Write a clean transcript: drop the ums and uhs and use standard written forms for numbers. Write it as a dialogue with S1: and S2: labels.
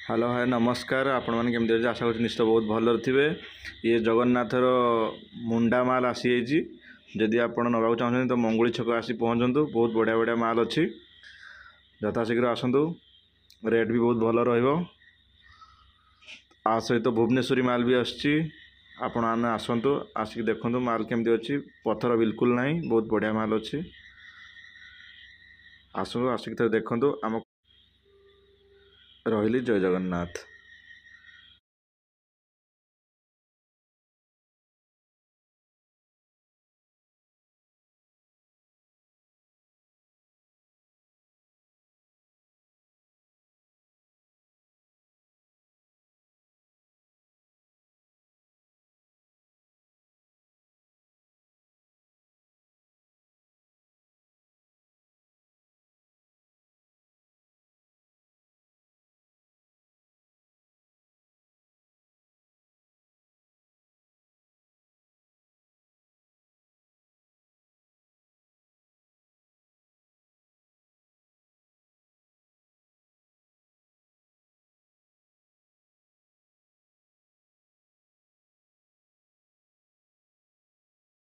S1: Hello hi नमस्कार आपण मैंने केमती अच्छे आशा कर निश्चित बहुत भल थे। ये जगन्नाथर मुंडा माल आसी जदि आप नवाक चाहते तो मंगुली छक आसी पहुँचतु। बहुत बढ़िया बढ़िया माल अच्छी यथाशीघ्र आसतु। रेट भी बहुत भल आ सहित भुवनेश्वरी माल भी आसची। आपण मैंने आसतु आसिक देखु माल केमती अच्छी। पत्थर बिल्कुल ना बहुत बढ़िया माल अच्छी। आसतु आसिक देखु आम रही। जय जगन्नाथ।